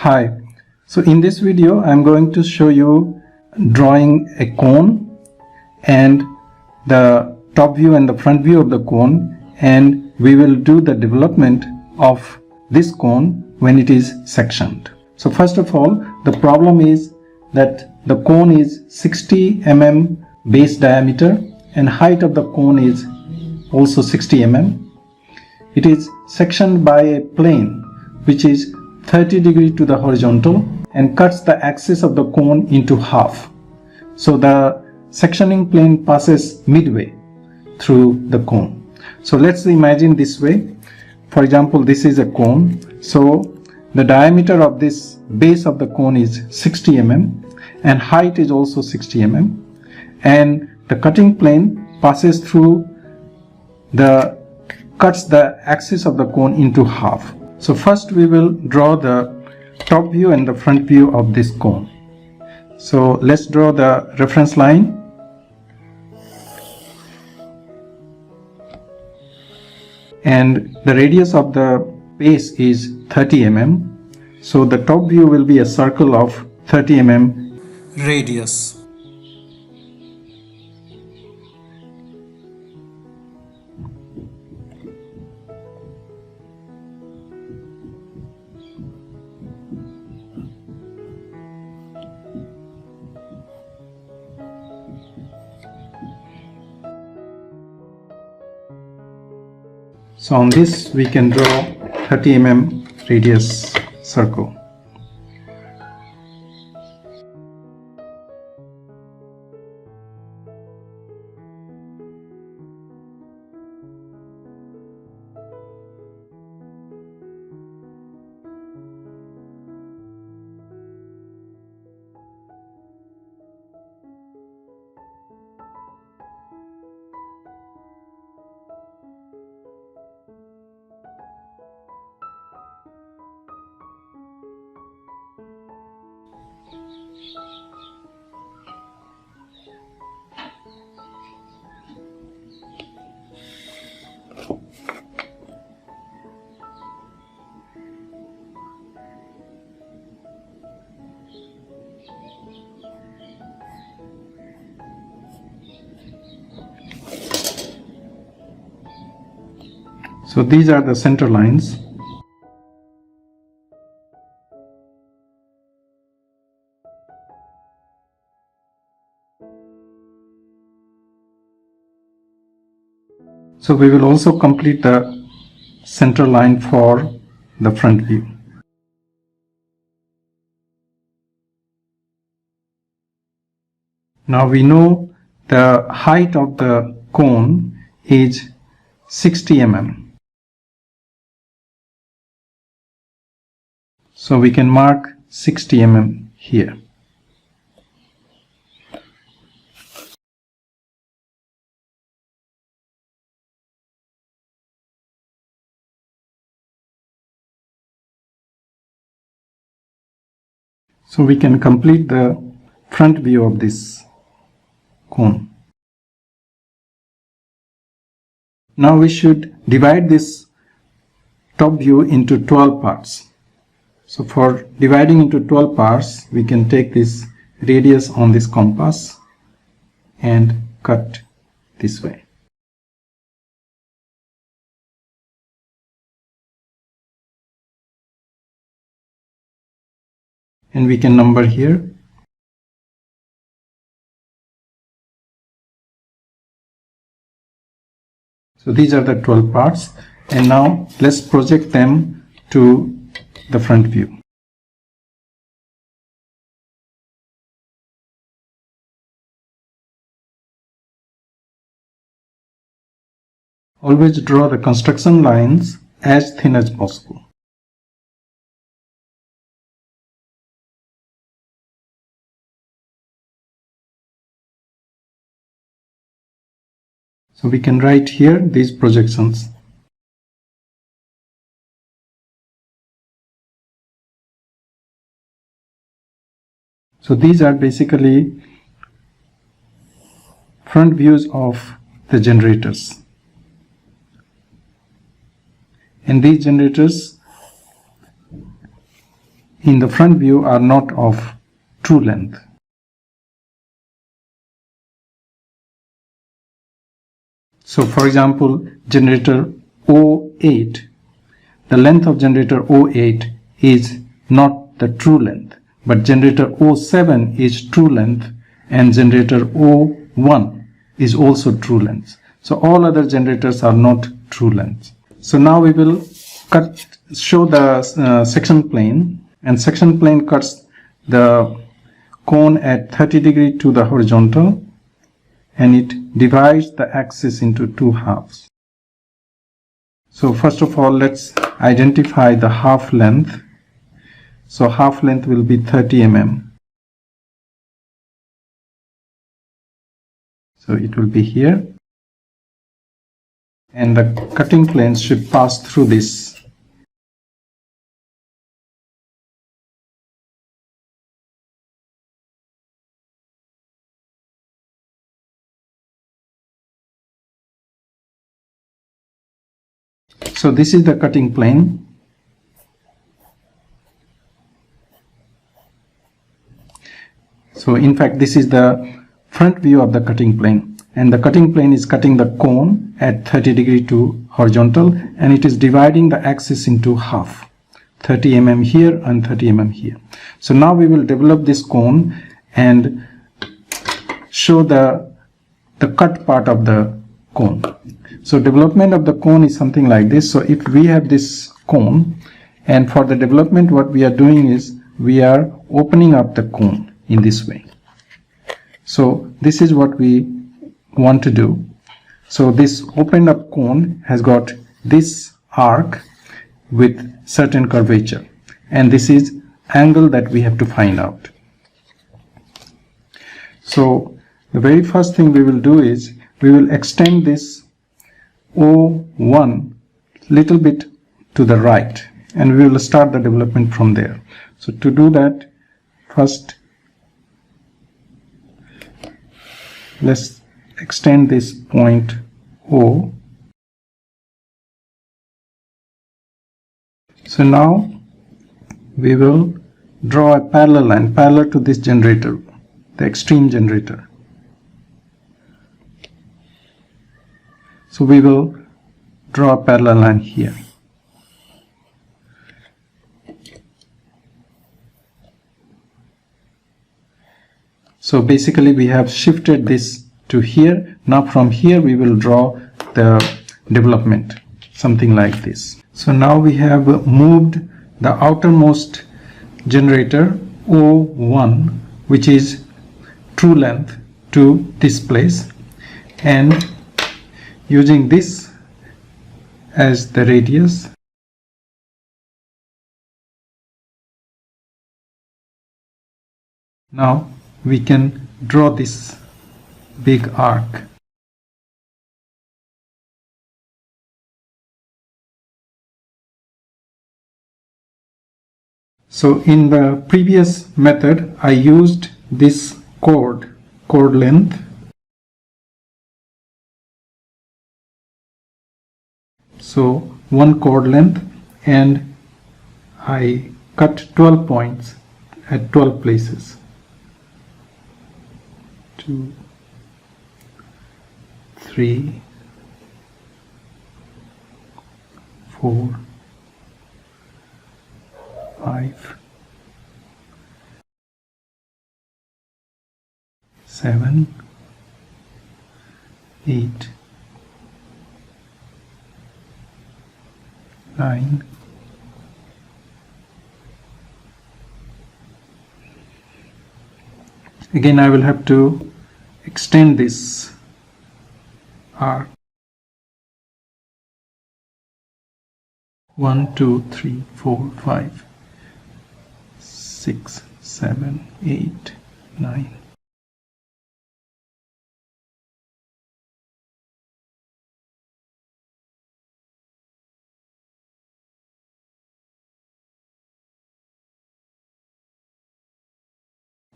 Hi, so in this video I'm going to show you drawing a cone and the top view and the front view of the cone, and we will do the development of this cone when it is sectioned. So first of all, the problem is that the cone is 60 mm base diameter and height of the cone is also 60 mm. It is sectioned by a plane which is 30 degrees to the horizontal and cuts the axis of the cone into half. So the sectioning plane passes midway through the cone. So let's imagine this way. For example, this is a cone. So the diameter of this base of the cone is 60 mm and height is also 60 mm, and the cutting plane passes through cuts the axis of the cone into half. So first we will draw the top view and the front view of this cone. So let's draw the reference line. And the radius of the base is 30 mm. So the top view will be a circle of 30 mm radius. So on this we can draw 30 mm radius circle. So these are the center lines. So we will also complete the center line for the front view. Now we know the height of the cone is 60 mm. So we can mark 60 mm here. So we can complete the front view of this cone. Now we should divide this top view into 12 parts. So for dividing into 12 parts, we can take this radius on this compass and cut this way. And we can number here. So these are the 12 parts, and now let's project them to the front view. Always draw the construction lines as thin as possible. So we can write here these projections. So these are basically front views of the generators. And these generators in the front view are not of true length. So for example, generator 08, the length of generator 08 is not the true length, but generator 07 is true length and generator 01 is also true length. So all other generators are not true lengths. So now we will show the section plane, and section plane cuts the cone at 30 degrees to the horizontal, and it divides the axis into two halves. So first of all, let's identify the half length. So half length will be 30 mm. So it will be here, and the cutting planes should pass through this. So this is the cutting plane. So in fact, this is the front view of the cutting plane, and the cutting plane is cutting the cone at 30 degrees to horizontal, and it is dividing the axis into half, 30 mm here and 30 mm here. So now we will develop this cone and show the cut part of the cone. So development of the cone is something like this. So if we have this cone, and for the development what we are doing is we are opening up the cone in this way. So this is what we want to do. So this opened up cone has got this arc with certain curvature, and this is angle that we have to find out. So the very first thing we will do is we will extend this O1 little bit to the right, and we will start the development from there. So to do that, first let's extend this point O. So now we will draw a parallel line parallel to this generator, the extreme generator. So we will draw a parallel line here. So basically we have shifted this to here. Now from here we will draw the development, something like this. So now we have moved the outermost generator O1, which is true length, to this place, and using this as the radius, now we can draw this big arc. So in the previous method I used this chord length. So one chord length, and I cut 12 points at 12 places. 2, 3, 4, 5, 7, 8, 9, 10. Again I will have to extend this arc. 1, 2, 3, 4, 5, 6, 7, 8, 9.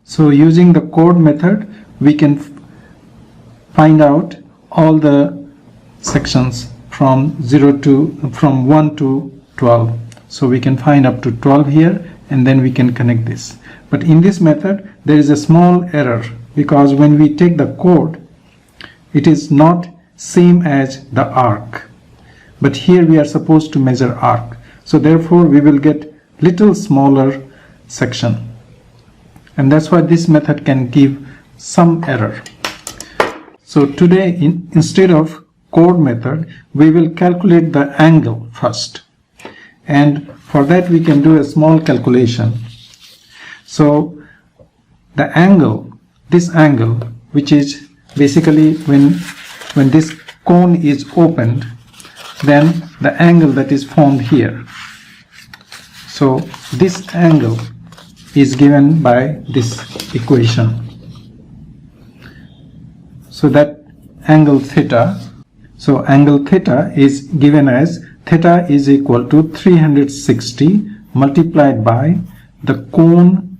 So using the chord method, we can find out all the sections from 1 to 12. So we can find up to 12 here, and then we can connect this. But in this method there is a small error, because when we take the chord, it is not same as the arc, but here we are supposed to measure arc, so therefore we will get little smaller section, and that's why this method can give some error. So today, instead of chord method, we will calculate the angle first, and for that we can do a small calculation. So the angle, this angle, which is basically when this cone is opened, then the angle that is formed here. So this angle is given by this equation. So that angle theta, so angle theta is given as theta is equal to 360 multiplied by the cone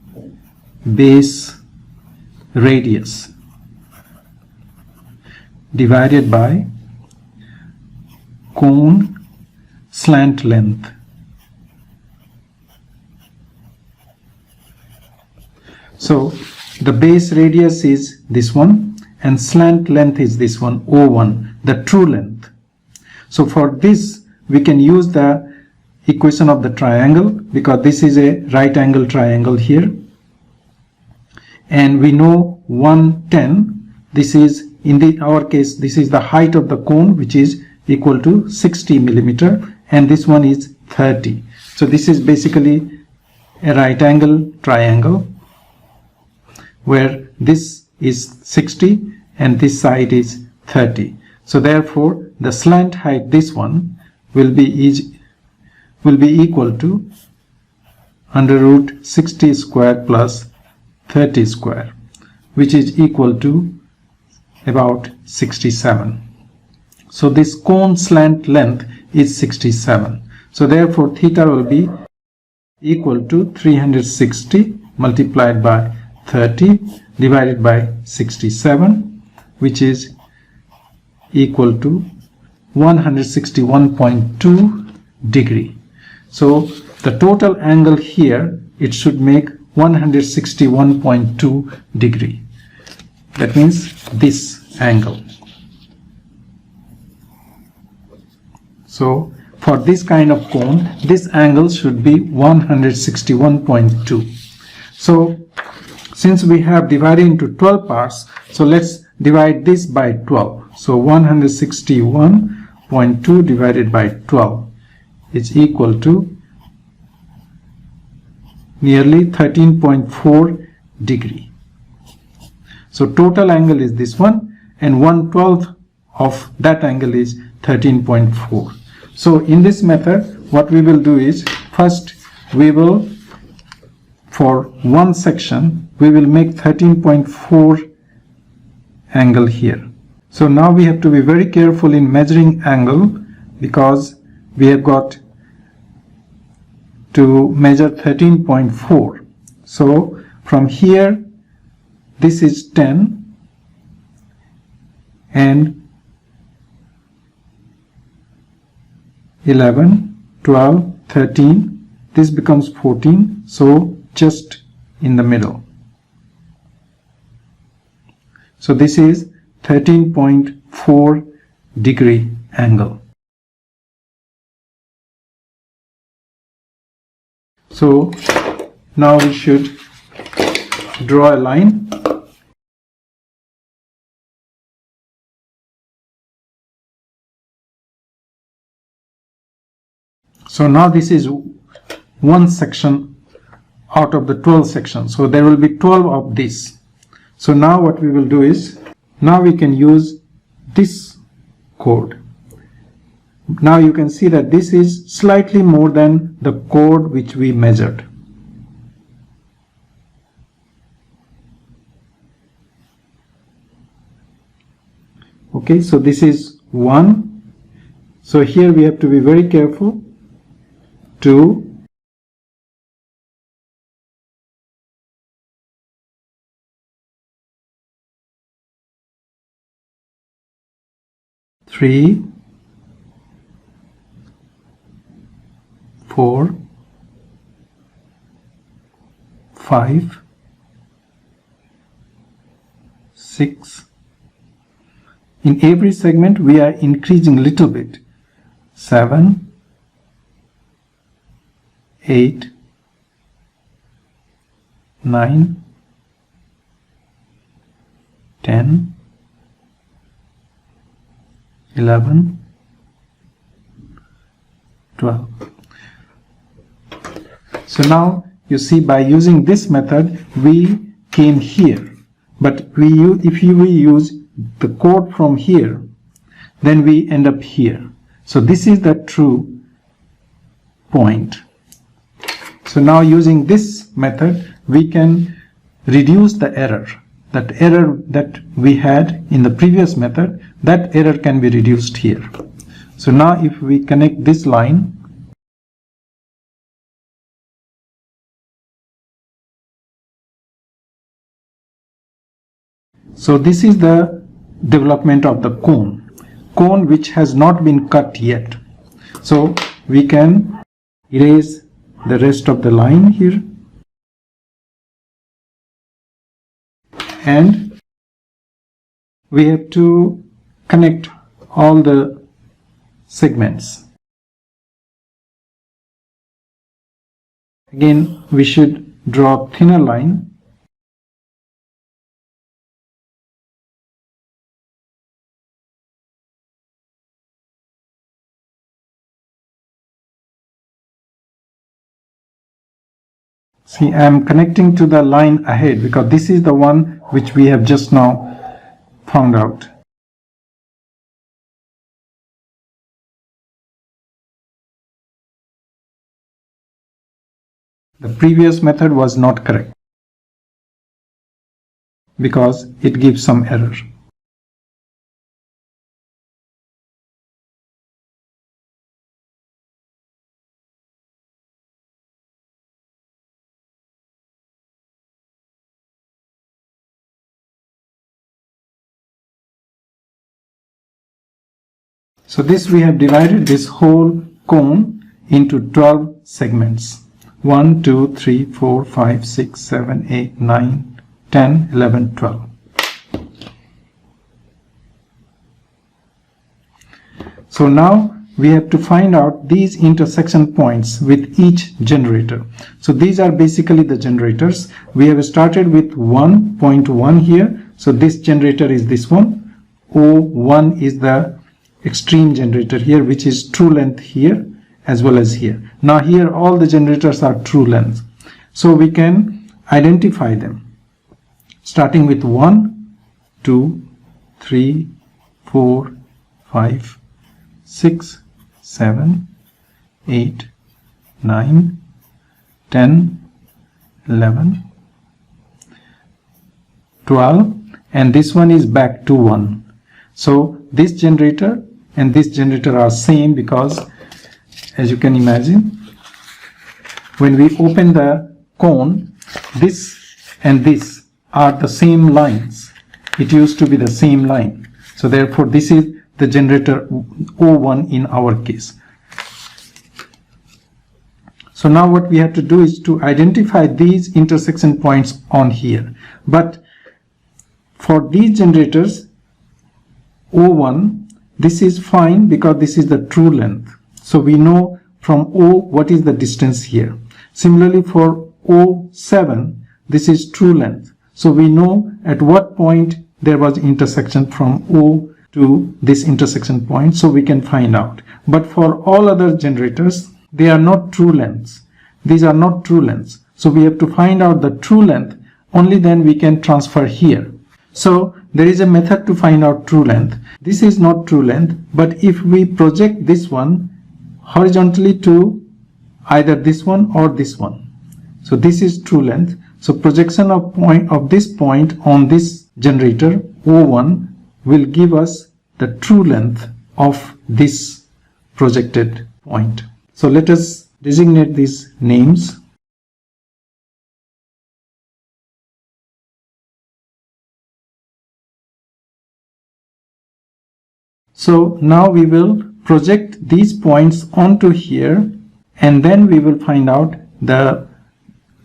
base radius divided by cone slant length. So the base radius is this one and slant length is this one, O1, the true length. So for this we can use the equation of the triangle, because this is a right angle triangle here, and we know 110, this is in our case this is the height of the cone, which is equal to 60 millimeter, and this one is 30. So this is basically a right angle triangle where this is 60 and this side is 30. So therefore the slant height, this one, will be equal to under root 60 square plus 30 square, which is equal to about 67. So this cone slant length is 67. So therefore theta will be equal to 360 multiplied by 30 divided by 67, which is equal to 161.2 degree. So the total angle here, it should make 161.2 degree. That means this angle. So for this kind of cone, this angle should be 161.2. So since we have divided into 12 parts, so let's divide this by 12. So 161.2 divided by 12 is equal to nearly 13.4 degree. So total angle is this one, and 1/12 of that angle is 13.4. So in this method, what we will do is, first we will, for one section, we will make 13.4 angle here. So now we have to be very careful in measuring angle, because we have got to measure 13.4. So from here, this is 10 and 11, 12, 13, this becomes 14, so just in the middle. So this is 13.4 degree angle. So now we should draw a line. So now this is one section out of the 12 sections. So there will be 12 of this. So now what we will do is, now we can use this chord. Now you can see that this is slightly more than the chord which we measured. Okay, so this is 1. So here we have to be very careful. 2, 3, 4, 5, 6. In every segment we are increasing little bit. 7, 8, 9, 10, 11, 12. So now you see, by using this method we came here, but if we use the code from here, then we end up here. So this is the true point. So now using this method we can reduce the error. That error that we had in the previous method, that error can be reduced here. So now if we connect this line, so this is the development of the cone which has not been cut yet. So we can erase the rest of the line here, and we have to connect all the segments. Again, we should draw a thinner line. See, I am connecting to the line ahead because this is the one which we have just now found out. The previous method was not correct because it gives some error. So this, we have divided this whole cone into 12 segments. 1, 2, 3, 4, 5, 6, 7, 8, 9, 10, 11, 12. So now we have to find out these intersection points with each generator. So these are basically the generators. We have started with 1.1 here. So this generator is this one. O1 is the extreme generator here, which is true length here as well as here. Now here all the generators are true length. So we can identify them starting with 1, 2, 3, 4, 5, 6, 7, 8, 9, 10, 11, 12, and this one is back to 1. So this generator and this generator are same because, as you can imagine, when we open the cone, this and this are the same lines. It used to be the same line. So therefore this is the generator O1 in our case. So now what we have to do is to identify these intersection points on here. But for these generators O1, this is fine because this is the true length. So we know from O what is the distance here. Similarly for O7, this is true length. So we know at what point there was intersection from O to this intersection point, so we can find out. But for all other generators, they are not true lengths. These are not true lengths. So we have to find out the true length, only then we can transfer here. So there is a method to find out true length. This is not true length, but if we project this one horizontally to either this one or this one, so this is true length. So projection of this point on this generator O1 will give us the true length of this projected point. So let us designate these names. So now we will project these points onto here, and then we will find out the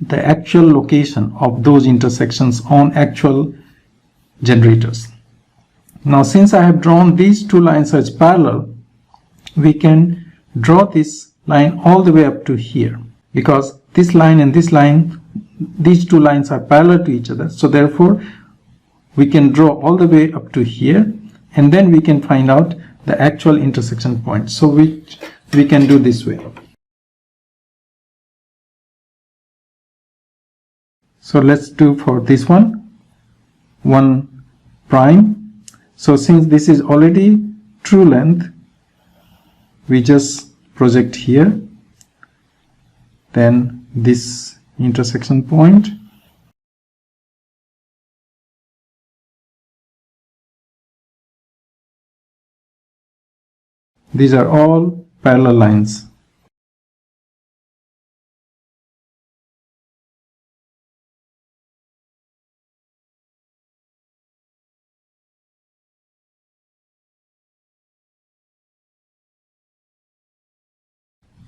the actual location of those intersections on actual generators. Now since I have drawn these two lines as parallel, we can draw this line all the way up to here, because this line and this line, these two lines are parallel to each other. So therefore we can draw all the way up to here, and then we can find out the actual intersection point. So we can do this way. So let's do for this one 1 prime. So since this is already true length, we just project here, then this intersection point, these are all parallel lines.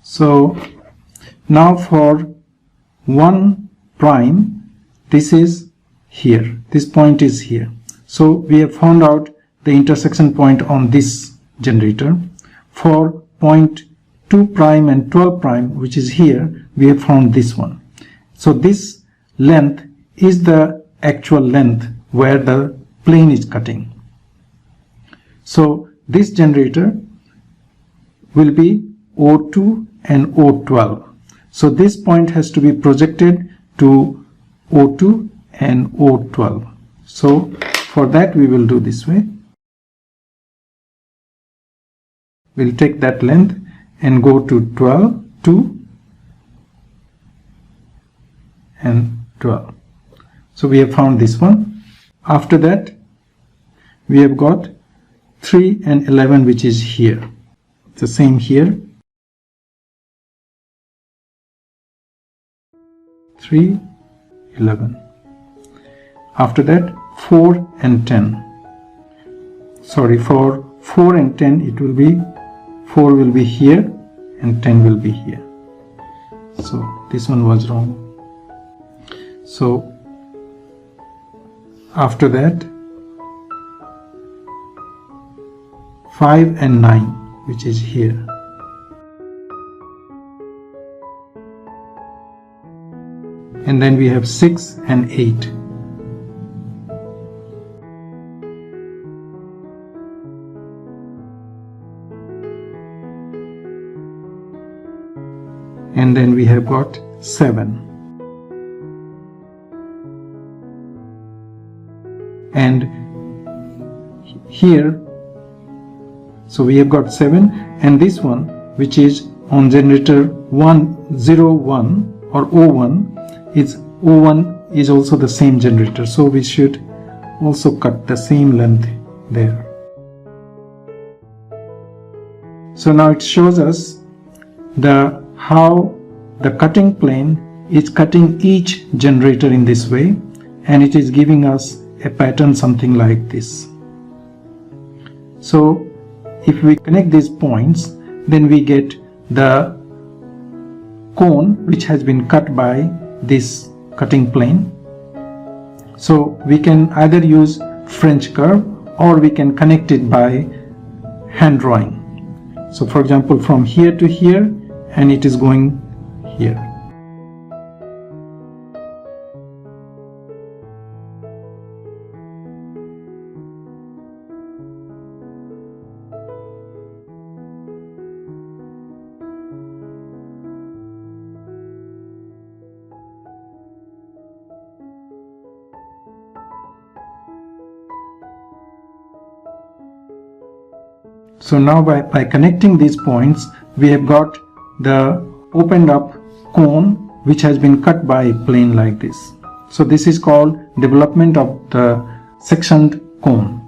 So now for 1 prime, this is here, this point is here. So we have found out the intersection point on this generator. For point 2 prime and 12 prime, which is here, we have found this one. So this length is the actual length where the plane is cutting. So this generator will be O2 and O12. So this point has to be projected to O2 and O12. So for that we will do this way. We'll take that length and go to 12, 2 and 12. So we have found this one. After that we have got 3 and 11, which is here. It's the same here. 3, 11. After that 4 and 10. Sorry, for 4 and 10 it will be 4 will be here and 10 will be here. So this one was wrong. So after that 5 and 9, which is here. And then we have 6 and 8. And then we have got 7. And here, so we have got 7, and this one, which is on generator 101 or O1, is O1 is also the same generator, so we should also cut the same length there. So now it shows us how the cutting plane is cutting each generator in this way, and it is giving us a pattern something like this. So if we connect these points, then we get the cone which has been cut by this cutting plane. So we can either use French curve or we can connect it by hand drawing. So for example, from here to here, and it is going here. So now by connecting these points, we have got the opened up cone which has been cut by a plane like this. So this is called development of the sectioned cone.